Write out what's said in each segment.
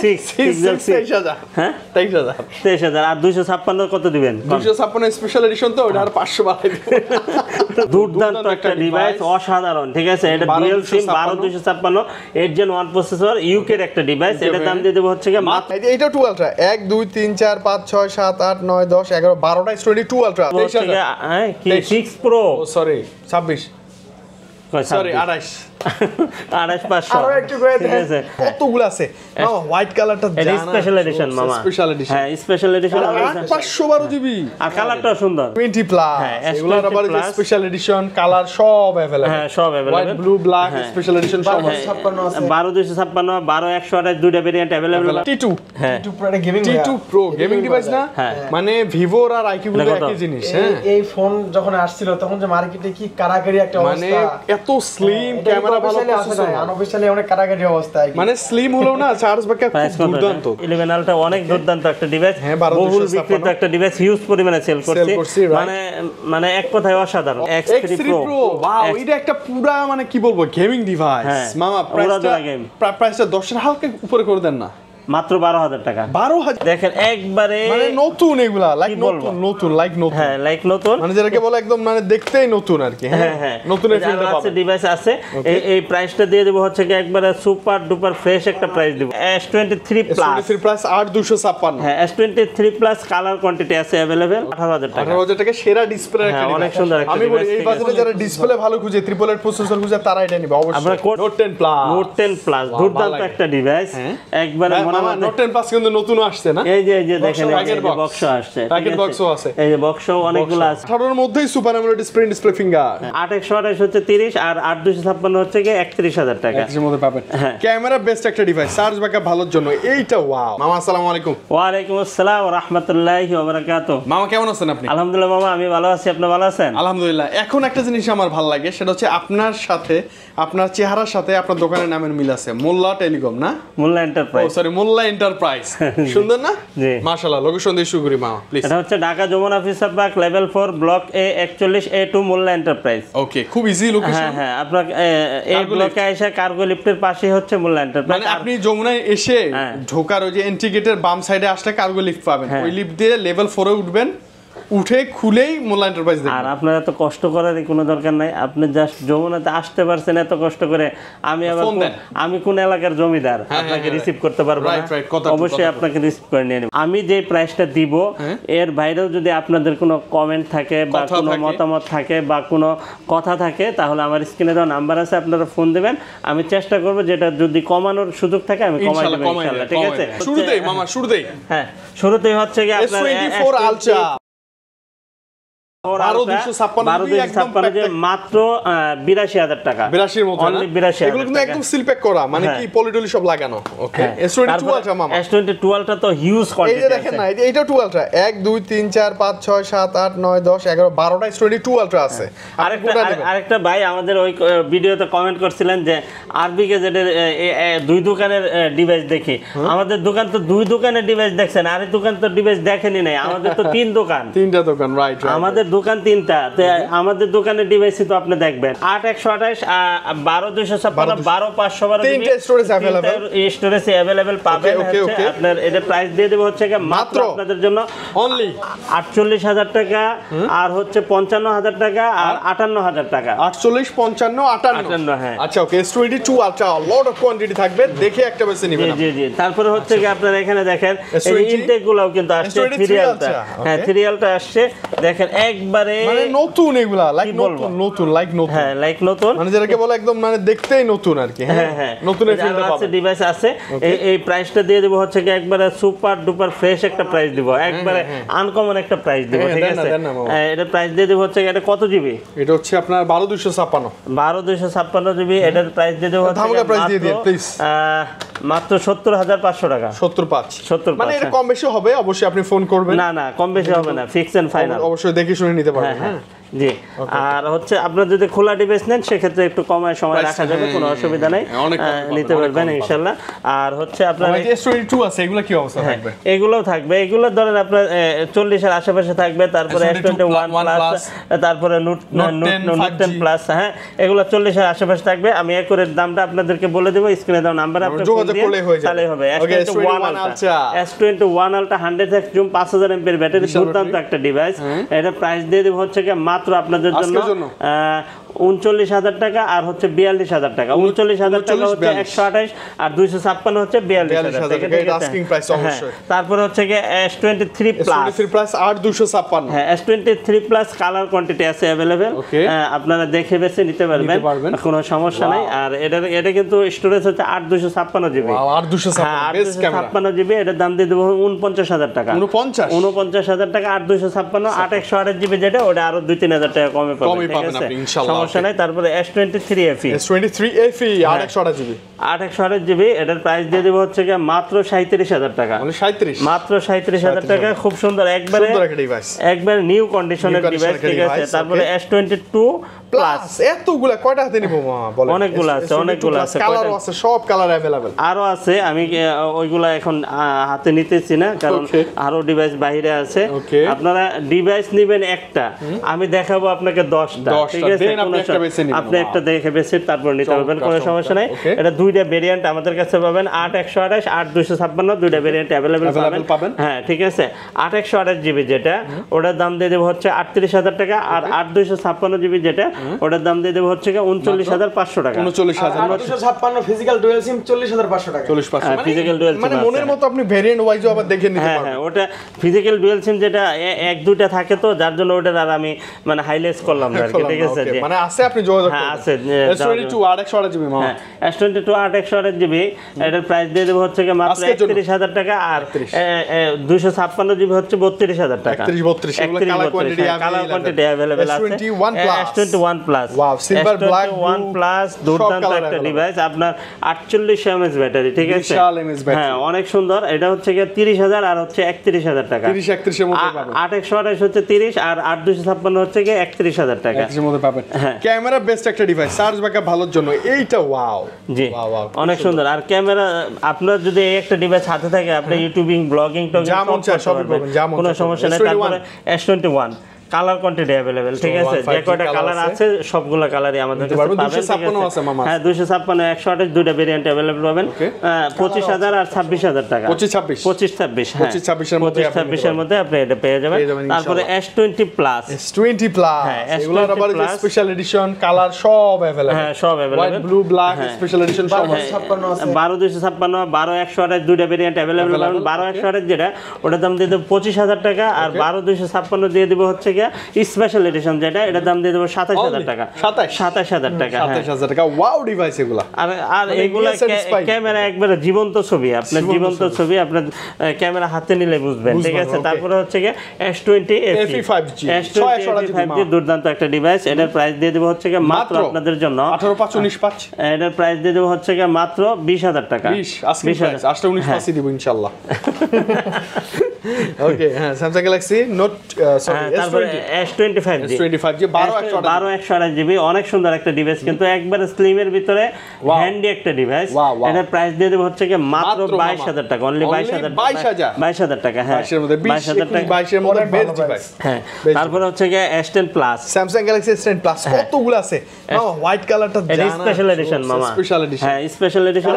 256,000 হ্যাঁ 23,000 আর 256 কত দিবেন 256 স্পেশাল এডিশন তো ওটা আর 500 বাড়াই দেব দুর্দান্ত একটা ডিভাইস অসাধারণ ঠিক আছে এটা dual SIM 12256 8 Gen 1 processor UK এর একটা ডিভাইস এটা দাম দিয়ে দেব হচ্ছে কি মাত্র এটা 2 আলট্রা 1 2 3 4 5 6 7 8 9 10 11 12টা স্টোরি 2 আলট্রা হ্যাঁ কি 6 প্রো ও সরি 26 সরি 28 28,500 আরো একটু করে দেন কতগুলো আছে মামা হোয়াইট কালারটা জানা স্পেশাল এডিশন মামা স্পেশাল এডিশন হ্যাঁ স্পেশাল এডিশন 512 জিবি আর কালারটা সুন্দর 20 প্লাস এগুলোর আবার স্পেশাল এডিশন কালার সব अवेलेबल হ্যাঁ সব available white blue black special edition সব 1256 আছে 12256 12128 দুইটা ভেরিয়েন্ট अवेलेबल T2 হ্যাঁ T2 Pro gaming T2 Pro gaming device না মানে Vivo আর IQ গুলো একই জিনিস হ্যাঁ এই ফোন যখন আসছিল তখন যে মার্কেটে কি কারাকারি একটা অবস্থা মানে এত স্লিম ক্যামেরা ভালো আনঅফিশিয়ালি অনেক কারাকারি অবস্থা মানে স্লিম হলো না চার্জ ব্যাকআপ খুব দুর্দান্ত 11 আলট্রা অনেক দুর্দান্ত একটা ডিভাইস বহুল বিক্রিত একটা ডিভাইস হিউজ পরিমাণে সেল করছে মানে এক কথায় অসাধারণ X3 Pro ওয়াও এটা একটা পুরা মানে কি বলবো গেমিং ডিভাইস মামা প্রাইসটা 10 এর হালকা উপরে করে দেন না মাত্র 12,000 টাকা 12,000 দেখেন একবারে মানে নতুন এগুলা লাইক নতুন হ্যাঁ লাইক নতুন মানে যেটাকে বলে একদম মানে দেখতেই নতুন আর কি হ্যাঁ নতুনের ফিলটা পাবেন ডিভাইস আছে এই প্রাইসটা দিয়ে দেব হচ্ছে কি একবারে সুপার ডুপার ফ্রেশ একটা প্রাইস দেব S23 প্লাস 8256 হ্যাঁ S23 প্লাস কালার কোয়ান্টিটি আছে अवेलेबल 18,000 টাকা 18,000 টাকা সেরা ডিসপ্লে একটা অনেক সুন্দর একটা আমি বলি এই বাজারে যারা ডিসপ্লে ভালো খুঁজে ট্রিপল এইট প্রসেসর খুঁজে তারা এটা নিবে অবশ্যই Note 10 প্লাস দুর্দান্ত একটা ডিভাইস একবারে Note 10 Plus কিন্তু নতুন আসছে না এই যে দেখেন এই বক্স আসছে প্যাকেট বক্সও আছে এই যে বক্সও অনেকগুলো আছে 18 এর মধ্যেই সুপার অ্যামোলেড ডিসপ্লে ফিঙ্গার 8128 হচ্ছে 30 আর 8256 হচ্ছে কি 31,000 টাকা এর মধ্যে পাবেন ক্যামেরা বেস্ট একটা ডিভাইস চার্জ ব্যাকআপ ভালোর জন্য এইটা ওয়াও মামা আসসালামু আলাইকুম ওয়া আলাইকুম আসসালাম ওয়া রাহমাতুল্লাহি ওয়া বারাকাতুহু মামা কেমন আছেন আপনি আলহামদুলিল্লাহ মামা আমি ভালো আছি আপনি ভালো আছেন আলহামদুলিল্লাহ এখন একটা জিনিস আমার ভালো লাগে সেটা হচ্ছে আপনার সাথে আপনার চেহারার সাথে আপনার দোকানের নামের মিল আছে মোল্লা টেলিকম না মোল্লা এন্টারপ্রাইজ সরি মোল্লা এন্টারপ্রাইজ সুন্দর না জি মাশাআল্লাহ লোকেশন দিয়ে শুরু করি মামা প্লিজ এটা হচ্ছে Dhaka Jamuna officer park level 4 block A 41A2 Molla enterprise okay খুব ইজি লোকেশন হ্যাঁ আপনার এই ব্লকে এসে কার্গো লিফটের পাশে হচ্ছে মোল্লা এন্টারপ্রাইজ মানে আপনি যমুনায় এসে ঢোকার ওই যে এন্ট্রি গেটের বাম সাইডে আসলে কার্গো লিফট পাবেন ওই লিফট দিয়ে লেভেল 4 এ উঠবেন উঠে খুলেই মোল্লা এন্টারপ্রাইজ দেখবেন আর আপনারা তো কষ্ট করারই কোনো দরকার নাই আপনি জাস্ট যমুনাতে আসতে পারছেন এত কষ্ট করে আমি কোন এলাকার জমিদার আপনাকে রিসিভ করতে পারবো না অবশ্যই আপনাকে রিসিভ করে নিয়ে নেব আমি যে প্রাইসটা দিব এর বাইরেও যদি আপনাদের কোনো কমেন্ট থাকে বা কোনো মতামত থাকে বা কোনো কথা থাকে তাহলে আমার স্ক্রিনে দেওয়া নাম্বার আছে আপনারা ফোন দিবেন আমি চেষ্টা করব যেটা যদি কমানোর সুযোগ থাকে আমি কমাই দেব ইনশাআল্লাহ ঠিক আছে শুরুতেই মামা শুরুতেই হ্যাঁ শুরুতেই হচ্ছে কি আপনার S24 আলট্রা 12,256 মাত্র 82,000 টাকা 82 এর মতো অনলি 82,000 এগুলো কিন্তু একদম সিল প্যাক করা মানে কি পলিটলি সব লাগানো ওকে S22 আলট্রা মামা S22 আলট্রা তো হিউজ কোয়ান্টিটি এই যে দেখেন না এটা 2 আলট্রা 1 2 3 4 5 6 7 8 9 10 11 12টা S22 আলট্রা আছে আরেকটা ভাই আমাদের ওই ভিডিওতে কমেন্ট করছিলেন যে আরবিকে যেটা দুই দোকানের ডিভাইস দেখি আমাদের দোকান তো দুই দোকানের ডিভাইস দেখছেন আর এই দোকান তো ডিভাইস দেখেনি নাই আমাদের তো তিনটা দোকান রাইট আমাদের দোকান তিনটা আমাদের দোকানের ডিভাইসই তো আপনি দেখবেন 8128 12256 12512 তিনটা স্টোরেজ अवेलेबल স্টোরেজ अवेलेबल পাবেন আপনার এটা প্রাইস দিয়ে দেব হচ্ছে মাত্র আপনাদের জন্য অনলি 48,000 টাকা আর হচ্ছে 55,000 টাকা আর 58,000 টাকা 48 55 58 হ্যাঁ আচ্ছা ওকে S22 ultra lot of quantity থাকবে দেখে একটা বেশি নেবেন জি তারপরে হচ্ছে কি আপনারা এখানে দেখেন এই ইনটেক গুলোও কিন্তু আসছে সিরিয়ালটা হ্যাঁ সিরিয়ালটা আসছে দেখেন একবারে মানে নতুন এগুলা লাইক নতুন হ্যাঁ লাইক নতুন মানে যেটাকে বলে একদম মানে দেখতেই নতুন আর কি হ্যাঁ নতুনের ফিলটা পাবেন ডিভাইস আছে এই প্রাইসটা দিয়ে দেব হচ্ছে কি একবারে সুপার ডুপার ফ্রেশ একটা প্রাইস দিব একবারে আনকমন একটা প্রাইস দিব ঠিক আছে এটা প্রাইস দিয়ে দেব হচ্ছে এটা কত জিবি এটা হচ্ছে আপনার 12256 জিবি এটার প্রাইস দিয়ে দেব হচ্ছে ধামাকা প্রাইস দিয়ে দিন প্লিজ মাত্র 70,500 টাকা 75 মানে এটা কম বেশি হবে অবশ্যই আপনি ফোন করবেন না কম বেশি হবে না ফিক্স এন্ড ফাইনাল অবশ্যই দেখে শুনে নিতে পারবেন হ্যাঁ জি আর হচ্ছে আপনারা যদি খোলা ডিভাইস নেন সেক্ষেত্রে একটু কমায় সময় রাখা যাবে, কোনো অসুবিধা নাই, নিতে পারবেন ইনশাআল্লাহ। আর হচ্ছে আপনার S22 আছে, এগুলো কি অবস্থা থাকবে? এগুলোও থাকবে, এগুলো ধরেন আপনার 40 এর আশেপাশে থাকবে, তারপরে S21 প্লাস, তারপরে নোট 10 প্লাস, হ্যাঁ এগুলো 40 এর আশেপাশে থাকবে। আমি একুরেট দামটা আপনাদেরকে বলে দেব, স্ক্রিনে দাও নাম্বার, আপনি যোগাযোগ করলে তাহলেই হবে। S21 Ultra 100x zoom 5000 mAh battery, দুর্দান্ত একটা ডিভাইস। এটা প্রাইস দিয়ে দেব হচ্ছে কি মাত্র আপনাদের জন্য 39,000 টাকা আর হচ্ছে 42,000 টাকা। 39,000 টাকা হচ্ছে 128 আর 256 হচ্ছে 42,000 টাকা, এটা আস্কিং প্রাইস অবশ্যই। তারপর হচ্ছে কি S23 প্লাস আর 256, হ্যাঁ S23 প্লাস কালার কোয়ান্টিটি আছে अवेलेबल, আপনারা দেখে বেছে নিতে পারবেন, কোনো সমস্যা নাই। আর এটা কিন্তু স্টোরেজ হচ্ছে 8256 জিবি, আর 256 জিবি, এটার দাম দিয়ে দেব 49,000 টাকা। 49,000 টাকা 8256 8128 জিবি, যেটা ওটা আরো 2-3,000 টাকা কমে পাবেন আপনি ইনশাআল্লাহ, সমস্যা নাই। তারপরে S23 FE 8128 জিবি, 8128 জিবি, এটার প্রাইস দিয়ে দেব হচ্ছে কি মাত্র 37,000 টাকা, মাত্র 37,000 টাকা। খুব সুন্দর, একবারে একবারে নিউ কন্ডিশনের ডিভাইস, ঠিক আছে। তারপরে S22 প্লাস, এতগুলা কয়টা হাতে নিব বলেন? অনেকগুলো আছে, অনেকগুলো আছে, কালার আছে, সব কালার अवेलेबल আরো আছে। আমি ওইগুলা এখন হাতে নিতেছি না, কারণ আরো ডিভাইস বাইরে আছে। আপনারা ডিভাইস নেবেন একটা, আমি দেখাবো আপনাকে 10টা, ঠিক আছে? আপনি একটা দেখে বেছে তারপর নিতে পারবেন, কোনো সমস্যা নাই। এটা দুইটা ভেরিয়েন্ট আমাদের কাছে পাবেন, 8128 8256, দুইটা ভেরিয়েন্ট अवेलेबल পাবেন, হ্যাঁ ঠিক আছে। 8128 জিবি যেটা, ওটার দাম দিয়ে দেব হচ্ছে 38,000 টাকা, আর 8256 জিবি যেটা, ওটার দাম দিয়ে দেব হচ্ছে 39,500 টাকা। 39,256 ফিজিক্যাল ডুয়াল সিম 40,500 টাকা, 40,500 ফিজিক্যাল ডুয়াল সিম, মানে মনের মতো আপনি ভেরিয়েন্ট ওয়াইজও আবার দেখে নিতে পারবেন। হ্যাঁ ওটা ফিজিক্যাল ডুয়াল সিম যেটা এক দুইটা থাকে, তো যার জন্য ওটা আর আমি মানে হাইলাইট করলাম না আর কি, ঠিক আছে? মানে আছে, আপনি যোগাযোগ করুন। হ্যাঁ আছে, S22 8128 জিবি মামা, S22 8128 জিবি, এটার প্রাইস দিয়ে দেব হচ্ছে মাত্র 31,000 টাকা, আর 256 জিবি হচ্ছে 32,000 টাকা। 32 এগুলো কালার কোয়ান্টিটি अवेलेबल আছে। S21 plus, wow, silver black 1 plus, দুর্দান্ত একটা ডিভাইস, আপনার 48 mAh ব্যাটারি, ঠিক আছে? হ্যাঁ অনেক সুন্দর। এটা হচ্ছে 30,000 আর হচ্ছে 31,000 টাকা, 30-31 এর মধ্যে পাবেন। 8128 হচ্ছে 30 আর 8256 হচ্ছে 31,000 টাকা, 31 এর মধ্যে পাবেন। ক্যামেরা বেস্ট একটা ডিভাইস, চার্জ ব্যাকআপ ভালোর জন্য এইটা ওয়াও, জি অনেক সুন্দর। আর ক্যামেরা আপনার যদি এই একটা ডিভাইস হাতে থাকে, আপনি ইউটিউবিং, ব্লগিং, সব করবেন, কোনো সমস্যা নেই। তারপরে S21 কালার কোয়ান্টিটি अवेलेबल, ঠিক আছে? যে কয়টা কালার আছে সবগুলো কালারই আমাদের কাছে পাবেন। 256 আছে মামা, হ্যাঁ 256 128 দুইটা ভেরিয়েন্ট अवेलेबल পাবেন। 25,000 আর 26,000 টাকা, 25-26, হ্যাঁ 25-26 এর মধ্যে আপনি এটা পেয়ে যাবেন। তারপরে S20 প্লাস, হ্যাঁ এগুলোর আবার স্পেশাল এডিশন কালার সব अवेलेबल, হ্যাঁ সব available, white, blue, black, special edition সব আছে। 12-256, 12-128 দুইটা ভেরিয়েন্ট अवेलेबल পাবেন। 12-128 যেটা, ওটার দাম দিয়ে দেব 25,000 টাকা, আর 12-256 দিয়ে দেব হচ্ছে স্পেশাল এডিশন যেটা, এটার দাম দিয়ে দেব 27,000 টাকা, 27,000 টাকা, 27,000 টাকা। ওয়াও ডিভাইস এগুলা। আর এগুলা ক্যামেরা একবারে জীবন্ত ছবি, আপনার জীবন্ত ছবি আপনার ক্যামেরা হাতে নিলে বুঝবেন, ঠিক আছে? তারপরে হচ্ছে S20 FE 5G, দুর্দান্ত একটা ডিভাইস। এটার প্রাইস দিয়ে দেব হচ্ছে মাত্র আপনাদের জন্য 18,519 এটার প্রাইস দিয়ে দেব হচ্ছে মাত্র 20,000 টাকা। 20 আসলে 19 পাঁচই দিব ইনশাআল্লাহ। ওকে, হ্যাঁ স্যামসাং গ্যালাক্সি নোট তারপরে S25G 12-128 জিবি, অনেক সুন্দর একটা ডিভাইস, কিন্তু একবারে স্লিম এর ভিতরে হ্যান্ডি একটা ডিভাইস। এটার প্রাইস দিয়ে দেব হচ্ছে মাত্র 22,000 টাকা, অনলি 22,000 টাকা, হ্যাঁ 22,000 টাকা, 22 এর মধ্যে বেস্ট ডিভাইস। হ্যাঁ তারপরে হচ্ছে S10 plus, Samsung Galaxy S10 plus কতগুলো আছে মামা? হোয়াইট কালারটা জানা, স্পেশাল এডিশন মামা, স্পেশাল এডিশন, হ্যাঁ স্পেশাল এডিশন,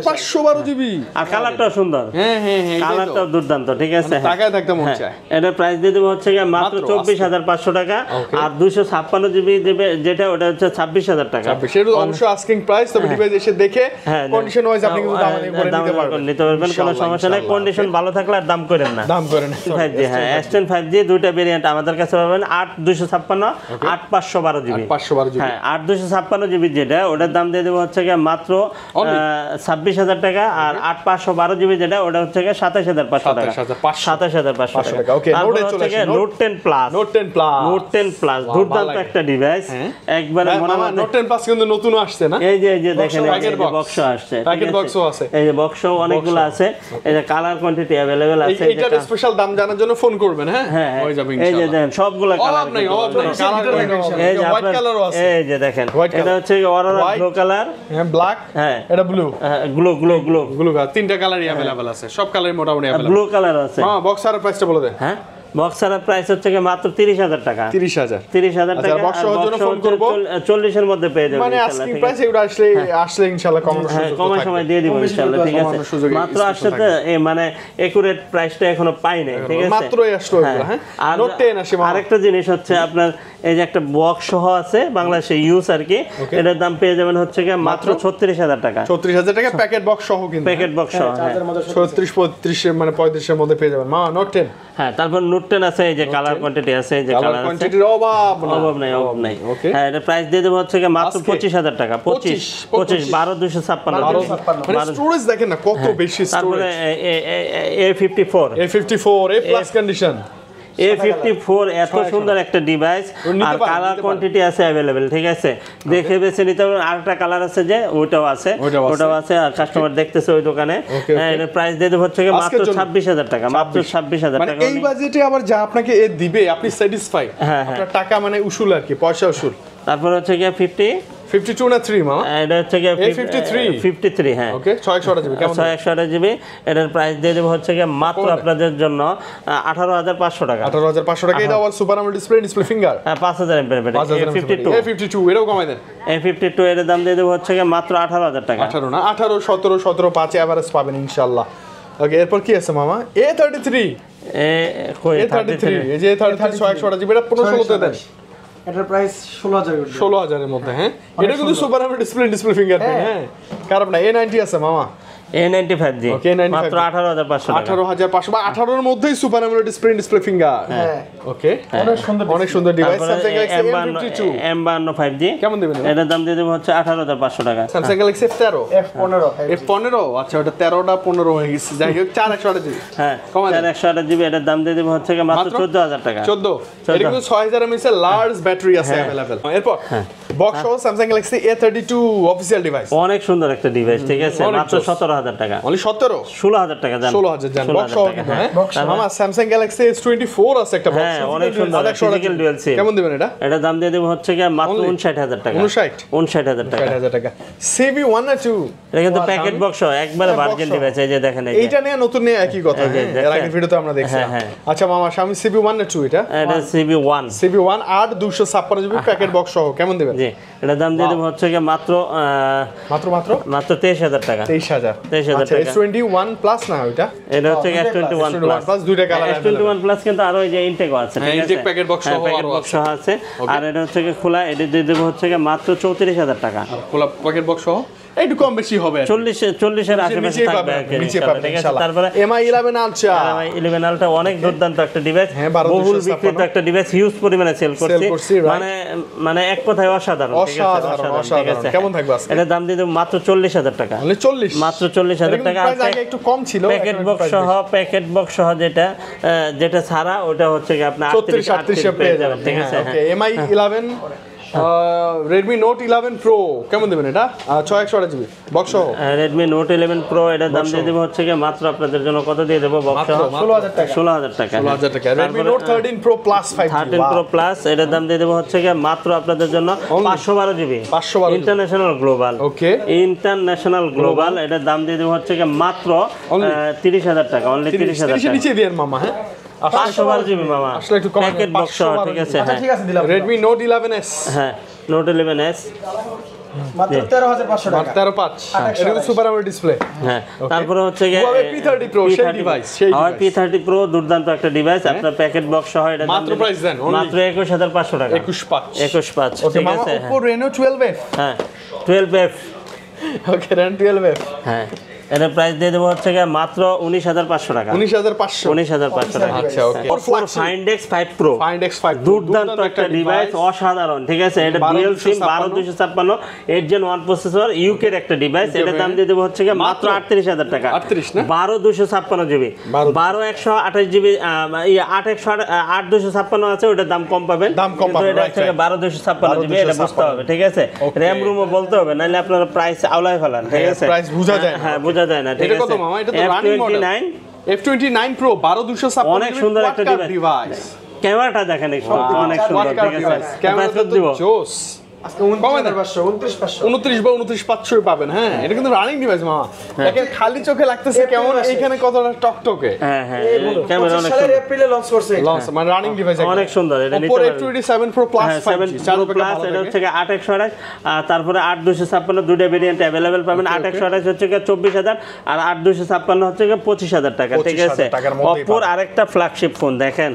512 জিবি, আর কালারটাও সুন্দর, হ্যাঁ কালারটাও দুর্দান্ত, ঠিক আছে? টাকায় থাকতে মন চায়। এটার প্রাইস দিয়ে দেব হচ্ছে মাত্র 24,500 টাকা, আর 256 জিবি যেটা, ওটা হচ্ছে 26,000 টাকা। সেটা অবশ্য আস্কিং প্রাইস, তবে ডিভাইস এসে দেখে কন্ডিশন ওয়াইজ আপনি কিন্তু দাম নিতে পারবেন, কোনো সমস্যা নাই। কন্ডিশন ভালো থাকলে আর দাম করেন না, 5G, হ্যাঁ S10 5G দুইটা ভেরিয়েন্ট আমাদের কাছে পাবেন, 8-256, 8-512 জিবি, হ্যাঁ 8-256 জিবি যেটা, ওটার দাম দিয়ে দেব হচ্ছে মাত্র 26,000 টাকা, আর 8-512 জিবি যেটা, ওটা হচ্ছে 27,500 টাকা, 27500 টাকা। ওকে, নোটে চলে আসি। Note 10 plus note 10 plus. Note 10 plus দুর্দান্ত একটা ডিভাইস একবারে মনে হয় নোট 10 প্লাস কিন্তু নতুন আসছে না? এই যে দেখেন প্যাকেট বক্স আসছে, প্যাকেট বক্সও আছে। এই যে বক্স অনেকগুলো আছে, এই যে কালার কোয়ান্টিটি अवेलेबल আছে। এইটার স্পেশাল দাম জানার জন্য ফোন করবেন, হ্যাঁ হয়ে যাবে এই যে ইনশাআল্লাহ। দেখেন সবগুলো কালার, অভাব নাই কালার, এই যে হোয়াইট কালারও আছে। এই যে দেখেন White এটা হচ্ছে অরোরা ব্লু কালার, হ্যাঁ ব্ল্যাক, হ্যাঁ এটা ব্লু, গ্লো ব্লু কালার, তিনটা কালারই अवेलेबल আছে, সব কালারই মোটামুটি अवेलेबल। ব্লু কালার আছে। হ্যাঁ, বক্সার প্রাইসটা বলে দেন। হ্যাঁ, বক্সার প্রাইস হচ্ছে কি মাত্র 30000 টাকা। 30000 টাকা। বক্স সহ জন্য ফোন করব 40 এর মধ্যে পেয়ে যাবেন মানে ইনশাআল্লাহ। আস্কিং প্রাইস এগুলো আসলে ইনশাআল্লাহ কমানোর সুযোগ কম সময় দিয়ে দিব ইনশাআল্লাহ, ঠিক আছে। কমানোর সুযোগ মাত্র আসছে তো মানে একুরেট প্রাইসটা এখনো পাই নাই, ঠিক আছে। মাত্রই আসলো এগুলো, হ্যাঁ। আর নোট 10 আসে। আরেকটা জিনিস হচ্ছে আপনার এই যে একটা বক্স সহ আছে বাংলাদেশে ইউজ আর কি, এটার দাম পেয়ে যাবেন হচ্ছে কি মাত্র 36000 টাকা। 36000 টাকা প্যাকেট বক্স সহ কিন্তু, প্যাকেট বক্স সহ, হ্যাঁ 36 35 মানে 35 এর মধ্যে পেয়ে যাবেন মা নোট 10। হ্যাঁ, তারপর নোট 10 আছে, এই যে কালার কোয়ান্টিটি আছে, এই যে কালার কোয়ান্টিটির অভাব নাই। ওকে, হ্যাঁ, এটা প্রাইস দিয়ে দেব হচ্ছে কি মাত্র 25000 টাকা। 25 12256 মানে স্টোরেজ দেখেন না কত বেশি তারপরে storage. A54 A54 A plus condition, A54 এত সুন্দর একটা ডিভাইস, আর কালার কোয়ান্টিটি আছে अवेलेबल, ঠিক আছে। দেখে বেছে নিতে পারবেন। আরেকটা কালার আছে যে ওটাও আছে, আর কাস্টমার দেখতেছে ওই দোকানে। হ্যাঁ, এর প্রাইস দিয়ে দেব হচ্ছে কি মাত্র 26000 টাকা, মাত্র 26000 মানে টাকা। এই বাজেটে আবার যা আপনাকে এ দিবে আপনি স্যাটিসফাই, আপনার টাকা মানে উসুল আর কি, পয়সা উসুল। তারপর হচ্ছে কি 52 না 3 মামা, এটা হচ্ছে কি 53, হ্যাঁ ওকে 600 জিবি, কেমন 600 জিবি। এটার প্রাইস দিয়ে দেব হচ্ছে কি মাত্র আপনাদের জন্য 18500 টাকা। 18500 টাকা। এটা আবার super AMOLED display finger, 5000 MPR battery. A52 এটাও কমাই দেন। A52 এর দাম দিয়ে দেব হচ্ছে কি মাত্র 18000 টাকা। 18 না 18 17 17 5 এভারেজ পাবেন ইনশাআল্লাহ। ওকে, এরপর কি আছে মামা? A33 A33 এই যে A33 600 জিবি, এটা 15 তে দেন। এটার প্রাইস 16000 এর মধ্যে, হ্যাঁ এটা কিন্তু সুপার আমোলেড ডিসপ্লে ফিঙ্গার, হ্যাঁ খারাপ না। A90 আছে মামা, A95 ওকে, A95 মাত্র 18500 টাকা। 18500 বা 18 এর মধ্যেই সুপার আমোলেড ডিসপ্লে ফিঙ্গার, হ্যাঁ ওকে অনেক সুন্দর device. Samsung Galaxy M52 M52 5G কেমন দিবেন? এটার দাম দিয়ে দেব হচ্ছে 18500 টাকা। Samsung Galaxy F13 F15 আচ্ছা ওটা 13টা 15 হয়ে গেছে, যাই হোক 4128 জিবি, হ্যাঁ কমাই দেন। 4128 জিবি, এটার দাম দিয়ে দেব হচ্ছে কি মাত্র 14000 টাকা। 14 এটা কিন্তু 6000 mAh এর লার্জ ব্যাটারি আছে अवेलेबल। এরপর বক্স সহ Samsung Galaxy A32 official device, অনেক সুন্দর একটা ডিভাইস, ঠিক আছে। মাত্র 17000 টাকা, only 17 16000 টাকা জান, 16000 জান বক্স সহ কিন্তু, হ্যাঁ মামা Samsung Galaxy S24 আছে একটা বক্স, হ্যাঁ অনেক সুন্দর ফিজিক্যাল ডুয়াল সিম। কেমন দিবেন এটা? এটার দাম দিয়ে দেব হচ্ছে কি মাত্র 59000 টাকা। 59000 টাকা। 60000 টাকা। CV1 না 2 এটা কিন্তু প্যাকেট বক্স একবারে ভার্জিন ডিভাইস, এই যে দেখেন এইটা নিয়ে নতুন নিয়ে একই কথা, এর আগের ভিডিওতে আমরা দেখছি। আচ্ছা মামা Xiaomi CV1 না 2 এটা? এটা CV1 8 256 জিবি প্যাকেট বক্স সহ, কেমন দিবেন? জি, এটার দাম দিয়ে দেব হচ্ছে কি মাত্র 23000 টাকা। 23000 টাকা। S21 প্লাস না ওইটা, এটা হচ্ছে S21 প্লাস, দুইটা কালার S21 প্লাস কিন্তু আরো এই যে ইনটেক আছে, ঠিক আছে, ইনটেক প্যাকেট বক্স সহ প্যাকেট বক্স সহ আছে। আর এটা হচ্ছে কি খোলা, এটা দিয়ে দেব হচ্ছে কি মাত্র 34000 টাকা। খোলা প্যাকেট বক্স সহ একটু কম বেশি হবে, 40 এর আশেপাশে থাকবে আর কি, নিচে পাবেন ঠিক আছে। ইনশাআল্লাহ। তারপরে MI 11 আলট্রা, MI 11 আলট্রা অনেক দুর্দান্ত একটা ডিভাইস, হ্যাঁ, 12 বহুল বিক্রিত একটা ডিভাইস, হিউজ পরিমাণে সেল করছি, মানে এক কথায় অসাধারণ, ঠিক আছে। কেমন থাকবে আজকে? এটার দাম দিয়ে দেব মাত্র 40000 টাকা, মাত্র 40000 টাকা। আগে একটু কম ছিল, প্যাকেট বক্স সহ যেটা ছাড়া ওটা হচ্ছে কি আপনি 38 পেয়ে যাবেন, ঠিক আছে। ওকে, MI 11 Redmi Note 11 Pro কেমন দিবেন এটা? 628 জিবি বক্স সহ। Redmi Note 11 Pro এটার দাম দিয়ে দেব হচ্ছে কি মাত্র আপনাদের জন্য কত দিয়ে দেব বক্স সহ? 16000 টাকা। 16000 টাকা। Redmi Note 13 Pro Plus 5G 13 Pro Plus এটার দাম দিয়ে দেব হচ্ছে কি মাত্র আপনাদের জন্য 512 জিবি, ইন্টারন্যাশনাল গ্লোবাল। ওকে, ইন্টারন্যাশনাল গ্লোবাল এটার দাম দিয়ে দেব হচ্ছে কি মাত্র 30000 টাকা, অনলি 30000 টাকা। নিচে দেন মামা, হ্যাঁ 512 জিবি মামা, আসলে একটু কম, প্যাকেট বক্স সহ, ঠিক আছে। হ্যাঁ ঠিক আছে দিলাম। Redmi Note 11s, হ্যাঁ Note 11s মাত্র 13500 টাকা, 13.5 এটা কিন্তু সুপার আমোলেড ডিসপ্লে। হ্যাঁ, তারপরে হচ্ছে কি P30 Pro সেই ডিভাইস, আর P30 Pro দুর্দান্ত একটা ডিভাইস, আপনার প্যাকেট বক্স সহ এটা মাত্র প্রাইস দেন মাত্র 21500 টাকা, 21500 ঠিক মামা। আছে। Oppo Reno 12F, হ্যাঁ 12F, ওকে Reno 12F, হ্যাঁ এর প্রাইস দিয়ে দেব হচ্ছে কি মাত্র 19500 টাকা। 19500 টাকা। আচ্ছা ওকে। Find X 5 Pro দুর্দান্ত একটা ডিভাইস, অসাধারণ, ঠিক আছে। এটা dual SIM 12256 8 Gen 1 processor, UK এর একটা ডিভাইস। এটার দাম দিয়ে দেব হচ্ছে কি মাত্র 38000 টাকা। 38 না? 12256 জিবি, 12128 জিবি, 8256 আছে, ওটার দাম কম পাবেন। কিন্তু এটা হচ্ছে 12256 জিবি, এটা বুঝতে হবে, ঠিক আছে। র‍্যাম রুমও বলতে হবে, নাহলে আপনারা প্রাইস আউলাই ফেলান, ঠিক আছে। প্রাইস বোঝা যায় না। হ্যাঁ বোঝা যায় না, ঠিক এটা আছে। কত মামা? এটা তো রানিং মডেল F29 Pro 12256 অনেক সুন্দর একটা ডিভাইস। ক্যামেরাটা দেখেন একটু, অনেক সুন্দর, ঠিক আছে। ক্যামেরাটা তো জোস। আজকে 29,500 বা 29,500 পাবেন। হ্যাঁ, এটা কিন্তু রানিং ডিভাইস মামা। দেখেন খালি চোখে লাগতেছে কেমন, এইখানে কতটা টকটকে। হ্যাঁ হ্যাঁ, ক্যামেরা অনেক সালের সুন্দর, এপ্রিলে লঞ্চ করছে। লঞ্চ মানে রানিং ডিভাইস অনেক সুন্দর। এটা নিতে Oppo পারেন। F27 Pro Plus 5G 7 Pro Plus, এটা হচ্ছে 8128, আর তারপরে 8256 দুটো ভেরিয়েন্ট अवेलेबल পাবেন। 8128 হচ্ছে 24000 আর 8256 হচ্ছে 25000 টাকা, ঠিক আছে। Oppo আরেকটা ফ্ল্যাগশিপ ফোন দেখেন,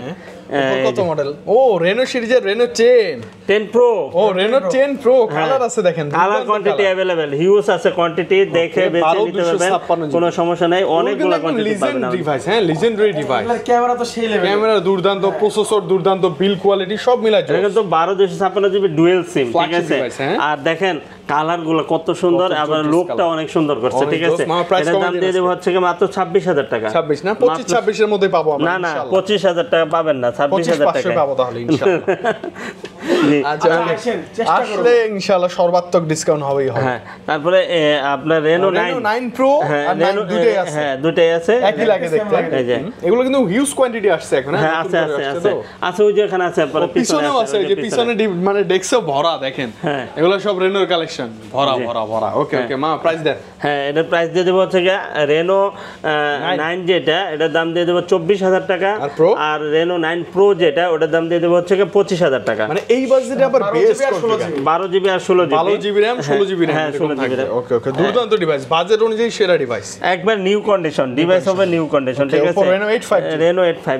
কত মডেল? ও Reno সিরিজের Reno 10 Pro। ও Reno 10 Pro কালার আছে দেখেন, কালার কোয়ান্টিটি अवेलेबल, হিউজ আছে কোয়ান্টিটি, দেখে বেছে নিতে পারবেন, কোনো সমস্যা নাই। অনেকগুলো কোয়ান্টিটি পাবেন। ডিভাইস, হ্যাঁ লিজেন্ডারি ডিভাইস। ক্যামেরা তো সেই লেভেল, ক্যামেরা দুর্দান্ত, প্রসেসর দুর্দান্ত, বিল কোয়ালিটি সব মিলাই এটা কিন্তু 12256 জিবি ডুয়াল সিম, ঠিক আছে। আর দেখেন কালার গুলো কত সুন্দর, আবার লুকটা অনেক সুন্দর করছে, ঠিক আছে। এটার দাম দিয়ে দেব হচ্ছে মাত্র 26000 টাকা। 26 না 25 26 এর মধ্যে পাবো আমরা। না না 25000 টাকা পাবেন না, 26000 টাকা পাবো তাহলে ইনশাআল্লাহ। আচ্ছা আসলে ইনশাআল্লাহ সর্বাত্মক ডিসকাউন্ট হবেই হবে। হ্যাঁ, তারপরে আপনার Reno 9 Pro আর 9 দুটেই আছে। হ্যাঁ দুটেই আছে, একই লাগে দেখতে। এই যে এগুলো কিন্তু হিউজ কোয়ান্টিটি আসছে এখন। হ্যাঁ আছে আছে আছে আছে, ওই যে এখানে আছে, পরে পিছনেও আছে, এই যে পিছনে মানে ডেস্কও ভরা দেখেন। এগুলো সব রেনোর কালেকশন, ভরা ভরা ভরা। ওকে ওকে মা প্রাইস দেন। হ্যাঁ এটার প্রাইস দিয়ে দেব হচ্ছে Reno 9 যেটা, এটার দাম দিয়ে দেব 24000 টাকা। আর Reno 9 Pro যেটা, ওটার দাম দিয়ে দেব হচ্ছে 25000 টাকা। মানে এই বাজেটে আবার বেস্ট 12 জিবি আর 16 GB, 12 GB RAM 16 GB RAM। হ্যাঁ 16 জিবি RAM। ওকে ওকে দুর্দান্ত ডিভাইস, বাজেট অনুযায়ী সেরা ডিভাইস, একবার নিউ কন্ডিশন ডিভাইস হবে, নিউ কন্ডিশন, ঠিক আছে। Reno 85 Reno 85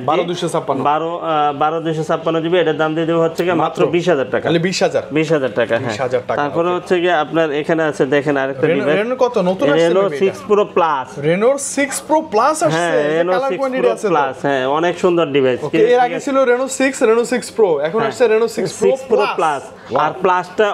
12256 জিবি, এটার দাম দিয়ে দেব হচ্ছে মাত্র 20000 টাকা। খালি 20000 টাকা। হ্যাঁ তারপরে হচ্ছে কি আপনার এখানে আছে দেখেন আরেকটা ডিভাইস, Reno কত নতুন আসছে? Reno 6 Pro Plus। Reno 6 Pro Plus আসছে। হ্যাঁ Reno 6 Pro Plus, হ্যাঁ অনেক সুন্দর ডিভাইস। এর আগে ছিল Reno 6 Pro, এখন আসছে Reno 6 Pro Plus। আর প্লাসটা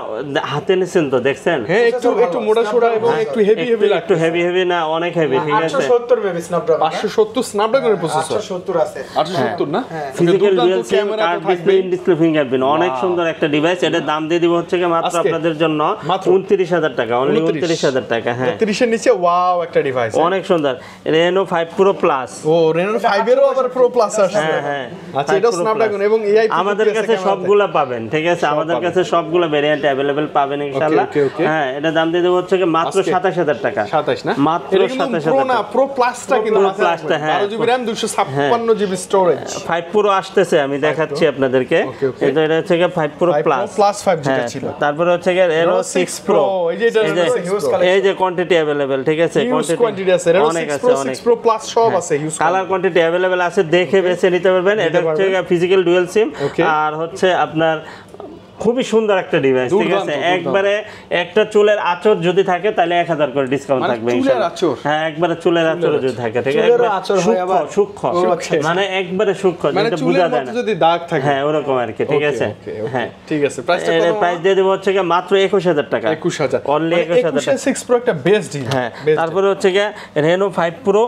হাতে নিছেন তো দেখছেন? হ্যাঁ একটু মোটা সোটা এবং একটু হেভি লাগে, একটু হেভি না, অনেক হেভি, ঠিক আছে। 870 বেবি স্ন্যাপড্রাগন, 570 স্ন্যাপড্রাগনের প্রসেসর, 870 আছে, 870 না? Physical dual SIM card display, in display fingerprint, অনেক সুন্দর একটা ডিভাইস। এটার দাম দিয়ে দিব হচ্ছে মাত্র আপনাদের জন্য 29000 টাকা, অনলি 29000 টাকা। হ্যাঁ 30 এর নিচে ওয়াও একটা ডিভাইস, অনেক সুন্দর। Reno 5 Pro Plus। ও Reno 5 এরও আবার Pro Plus আসছে। হ্যাঁ হ্যাঁ আচ্ছা এটা স্ন্যাপড্রাগন এবং AI আমাদের কাছে সবগুলা পাবেন, ঠিক আছে। আমাদের কাছে সবগুলা ভেরিয়েন্ট अवेलेबल পাবেন ইনশাআল্লাহ। হ্যাঁ এটা দাম দিয়ে দেব হচ্ছে মাত্র 27000 টাকা। 27 না? মাত্র 27000 প্রো না, Pro Plus-টা কিন্তু Pro Plus-টা, হ্যাঁ 12 GB RAM 256 GB storage. 5 Pro আসতেছে, আমি দেখাচ্ছি আপনাদেরকে। এটা হচ্ছে 5 Pro Plus 5 যেটা ছিল। তারপরে হচ্ছে Reno 6 Pro, এই যে এটা এই যে কোয়ান্টিটি अवेलेबल, ঠিক আছে। কোয়ান্টিটি আছে Reno 6 Pro 6 Pro Plus সব আছে, হিউজ কালার কোয়ান্টিটি अवेलेबल আছে, দেখে বেছে নিতে পারবেন। এটা হচ্ছে ফিজিক্যাল ডুয়াল সিম, আর হচ্ছে আপনার খুবই সুন্দর একটা ডিভাইস, ঠিক আছে। একবারে একটা চুলের আঁচড় যদি থাকে তাহলে 1000 করে ডিসকাউন্ট থাকবে ইনশাআল্লাহ। হ্যাঁ একবারে চুলের আঁচড় যদি থাকে, ঠিক আছে। সূক্ষ্ম মানে একবারে সূক্ষ্ম, যেটা বোঝা যায় না, যদি দাগ থাকে, হ্যাঁ ওরকম আর কি, ঠিক আছে। হ্যাঁ ঠিক আছে। প্রাইসটা কত? প্রাইস দিয়ে দেব হচ্ছে মাত্র 21000 টাকা, 21000 অনলি 21000 6 Pro একটা বেস্ট ডিল। হ্যাঁ তারপরে হচ্ছে Reno 5 Pro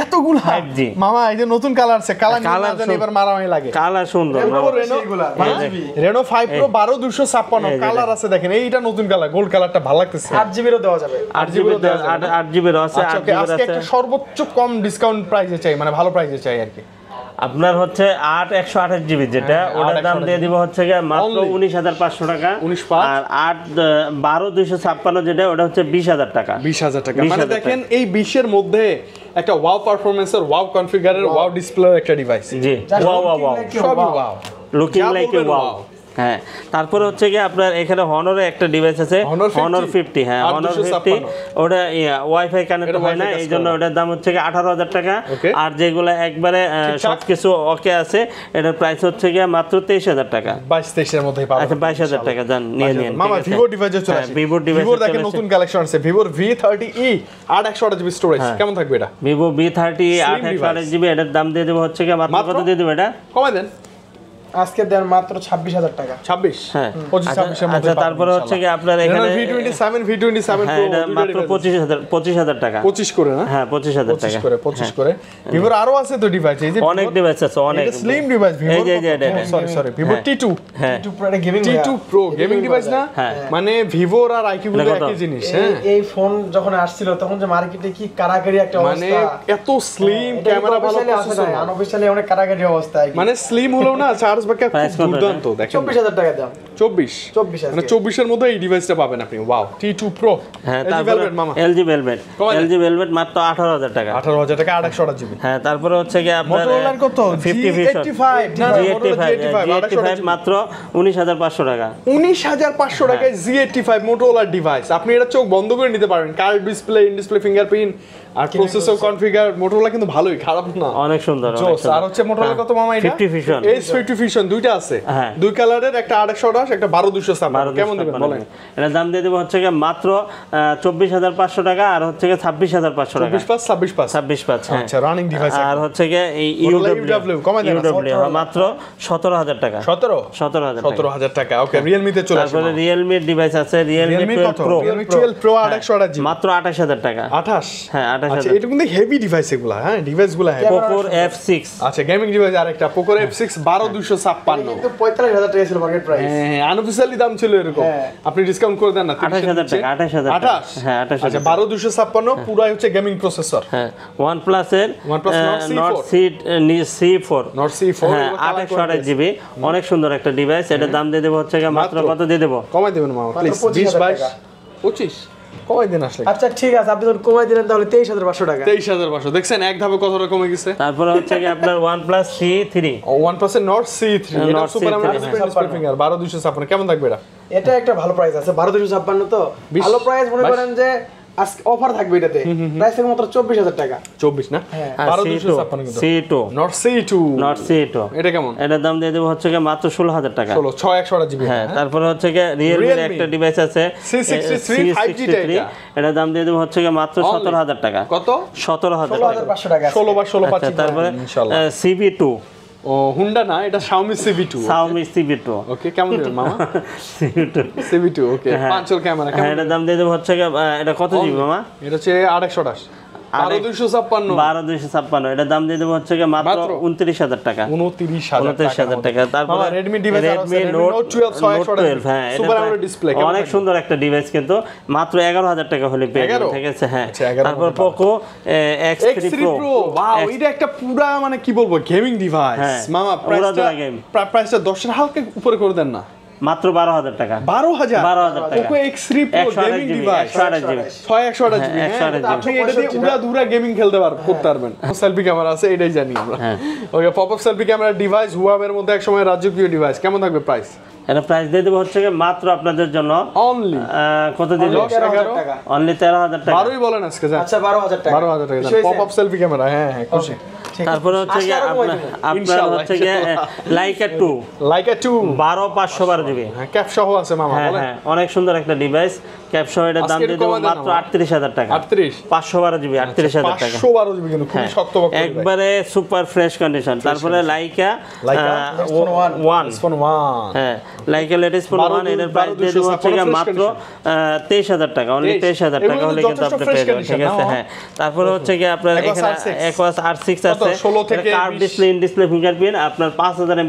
এতগুলা 5G মামা, এই যে নতুন কালার আছে, কালার জানি এবার মারামারি লাগে, কালার সুন্দর। Reno 5 Pro 12256 কালার আছে দেখেন, এইটা নতুন কালার, গোল্ড কালারটা ভালো লাগতেছে। 8GB ও দেওয়া যাবে, 8GB আছে। আজকে একটা সর্বোচ্চ কম ডিসকাউন্ট প্রাইসে চাই, মানে ভালো প্রাইসে চাই আর কি। আপনার হচ্ছে 128 জিবি যেটা, ওটার দাম দিয়ে দিব হচ্ছে মাত্র 19500 টাকা। আর 12256 যেটা, ওটা হচ্ছে 20000 টাকা। 20000 টাকা মানে দেখেন এই 20 এর মধ্যে একটা ওয়াও পারফরম্যান্সের, ওয়াও কনফিগারের, ওয়াও ডিসপ্লের একটা ডিভাইস। জি ওয়াও সবই wow, looking like a wow. হ্যাঁ, তারপরে হচ্ছে কি আপনার এখানে হনরের একটা ডিভাইস আছে, হনর 50। হ্যাঁ, হনর 50 ওটা ওয়াইফাই কানেক্ট হয় না, এই জন্য ওটার দাম হচ্ছে কি 18,000 টাকা। আর যেগুলো একবারে সবকিছু ওকে আছে, এটার প্রাইস হচ্ছে কি মাত্র 23,000 টাকা। 22-23 এর মধ্যেই পাবেন। আচ্ছা, 22,000 টাকা জান নিয়ে নিন। মামা ভিভো ডিভাইসে চলে আসে। ভিভো ডিভাইস দেখেন নতুন কালেকশন আছে, ভিভোর V30e 8/128GB স্টোরেজ। কেমন থাকবে এটা? ভিভো V30 8/128GB, এটার দাম দিয়ে দেব হচ্ছে কি মাত্র কত দিয়ে দেব এটা? কমাই দেন। আজকে দেন মাত্র 26,000 টাকা। 26? হ্যাঁ, 25-26 এর মধ্যে। আচ্ছা, তারপরে হচ্ছে কি আপনার এখানে V27 Pro মাত্র 25,000 টাকা। 25 করে না? হ্যাঁ, 25,000 টাকা। 25 করে। ভিভোর আরো আছে তো ডিভাইস, এই যে অনেক ডিভাইস আছে, অনেক স্লিম ডিভাইস। ভিভো এই যে এটা sorry Vivo T2 T2 Pro এটা gaming T2 Pro gaming device না? মানে ভিভোর আর আইকিউ গুলো একই জিনিস। হ্যাঁ, এই ফোন যখন আসছিল তখন যে মার্কেটে কি কারাকারি একটা মানে অবস্থা, এত স্লিম ক্যামেরা ভালো প্রসেসর, আনঅফিশিয়ালি অনেক কারাকারি অবস্থা। মানে স্লিম হলো না, চার্জ ব্যাকআপ খুব দুর্দান্ত। দেখেন 24,000 টাকা দাম। 24 মানে 24 এর মধ্যে এই ডিভাইসটা পাবেন আপনি। Wow, T2 Pro। হ্যাঁ, তারপরে LG Velvet মাত্র 18,000 টাকা। 18,000 টাকা 8/128GB। হ্যাঁ, তারপরে হচ্ছে কি আপনার মোটরোলার কত? 50 Vision G85 মাত্র 19,500 টাকা। 19,500 টাকায় Z85 মোটরোলার ডিভাইস। আপনি এটা চোখ বন্ধ করে নিতে পারবেন। Card display, in display fingerprint আর প্রসেসর কনফিগার। মোটরোলা কিন্তু ভালোই, খারাপ না, অনেক সুন্দর। আর হচ্ছে মোটরোলা কত মামা এটা? 50 Vision S50 Vision দুইটা আছে, দুই কালারের, একটা 8/128, একটা 12/256। কেমন দিবেন বলেন? এটার দাম দিয়ে দেব হচ্ছে কি মাত্র 24,500 টাকা, আর হচ্ছে কি 26,500 টাকা। 26/5 আচ্ছা, রানিং ডিভাইস। আর হচ্ছে কি এই UW কমাই দেন মাত্র 17,000 টাকা। 17,000 টাকা। ওকে, Realme তে চলে আসে। তারপরে Realme ডিভাইস আছে, Realme 12 Pro। Realme 12 Pro 8/128GB মাত্র 28,000 টাকা। 28? হ্যাঁ, 28,000। আচ্ছা, এটা কিন্তু হেভি ডিভাইস এগুলা। হ্যাঁ, ডিভাইসগুলো হেভি। Poco F6। আচ্ছা, গেমিং ডিভাইস আরেকটা Poco F6 12,256। কিন্তু 45,000 টাকা ছিল মার্কেট প্রাইস। হ্যাঁ, আনঅফিশিয়ালি দাম ছিল এরকম। আপনি ডিসকাউন্ট করে দেন না? 28,000 টাকা। 28? হ্যাঁ, 28,000। আচ্ছা, 12,256 পুরাই হচ্ছে গেমিং প্রসেসর। হ্যাঁ, OnePlus এর OnePlus Nord C4। Nord C4 হ্যাঁ, 8/128GB, অনেক সুন্দর একটা ডিভাইস। এটার দাম দিয়ে দেব হচ্ছে কি মাত্র কত দিয়ে দেব? কমাই দেবেন মামা প্লিজ। 20-22 25 কমাই দেন আসলে। আচ্ছা, ঠিক আছে, আপনি যখন কমাই দিলেন তাহলে 23,500 টাকা। 23,500 দেখছেন এক ধাপে কতটা কমে গেছে। তারপরে হচ্ছে কি আপনার OnePlus C3। OnePlus এর Nord C3 এটা সুপার অ্যামোলেড ডিসপ্লে ফিঙ্গার 12,256। কেমন থাকবে এটা? এটা একটা ভালো প্রাইস আছে, 12,256 তো ভালো প্রাইস। মনে করেন যে আজকে অফার থাকবে এটাতে, প্রাইস থেকে মাত্র 24,000 টাকা। 24 না? 12,256 কিন্তু। C2 Nord C2 এটা কেমন? এটার দাম দিয়ে দেব হচ্ছে কি মাত্র 16,000 টাকা। 6/128GB। হ্যাঁ, তারপরে হচ্ছে কি Realme এর একটা ডিভাইস আছে C63 5G টা। এটার দাম দিয়ে দেব হচ্ছে কি মাত্র 17,000 টাকা। কত? 17,500 টাকা। 16/16 তারপরে ইনশাআল্লাহ। CV2। ও, হুন্ডা না, এটা Xiaomi CV2। ওকে, কেমন দিবেন মামা? CV2 ওকে, পাঁচল ক্যামেরা। হ্যাঁ, এটার দাম দিয়ে দেব হচ্ছে কি এটা কত জিবি মামা? এটা হচ্ছে 8/128 12,256। এটার দাম দিয়ে দেব হচ্ছে কি মাত্র 29,000 টাকা। 29,000 টাকা। তারপরে Redmi ডিভাইস আছে, Redmi Note 12 6/128। হ্যাঁ, সুপার অ্যামোলেড ডিসপ্লে অনেক সুন্দর একটা ডিভাইস, কিন্তু মাত্র 11,000 টাকা হলে পেয়ে যাবেন। ঠিক আছে? হ্যাঁ, তারপর Poco X3 Pro। ওয়াও, এটা একটা পুরা মানে কি বলবো গেমিং ডিভাইস মামা। প্রাইসটা 10 হালকা উপরে করে দেন না? মাত্র 12,000 টাকা। 12,000 টাকা। Poco X3 Pro gaming device 6/128GB। আপনি এটা দিয়ে উড়া গেমিং খেলতে করতে পারবেন। সেলফি ক্যামেরা আছে, এটাই জানি আমরা। Okay, pop up selfie camera device Huawei এর মধ্যে একসময় রাজকীয় ডিভাইস। কেমন থাকবে প্রাইস? এটা প্রাইস দিয়ে দেব হচ্ছে মাত্র আপনাদের জন্য অনলি কত দিলে? 13,000 টাকা। অনলি 13,000 টাকা। 12ই বলেন আজকে। আচ্ছা, 12,000 টাকা। 12,000 টাকা পপআপ সেলফি ক্যামেরা। হ্যাঁ, খুশি। তারপরে হচ্ছে কি আপনার হচ্ছে কি Leica 2 12/512GB। হ্যাঁ, ক্যাপ সহ আছে মামা। বলেন। হ্যাঁ, অনেক সুন্দর একটা ডিভাইস। ক্যাপ সহ এটার দাম দিয়ে দেব মাত্র 38,000 টাকা। 38 512GB 38,000 টাকা। 512GB কিন্তু খুবই শক্তপোক্ত একবারে সুপার ফ্রেশ কন্ডিশন। তারপরে Leica 1 হ্যাঁ, Leica latest phone 1 এর প্রাইস দিয়ে দেব হচ্ছে মাত্র 23,000 টাকা। অনলি 23,000 টাকা হলে কিন্তু আপনি পেয়ে যাবেন। ঠিক আছে? হ্যাঁ, তারপরে হচ্ছে কি আপনার এখানে Aquos R6 আছে, 16 থেকে curve display, in display fingerprint, আপনার 5,000 mAh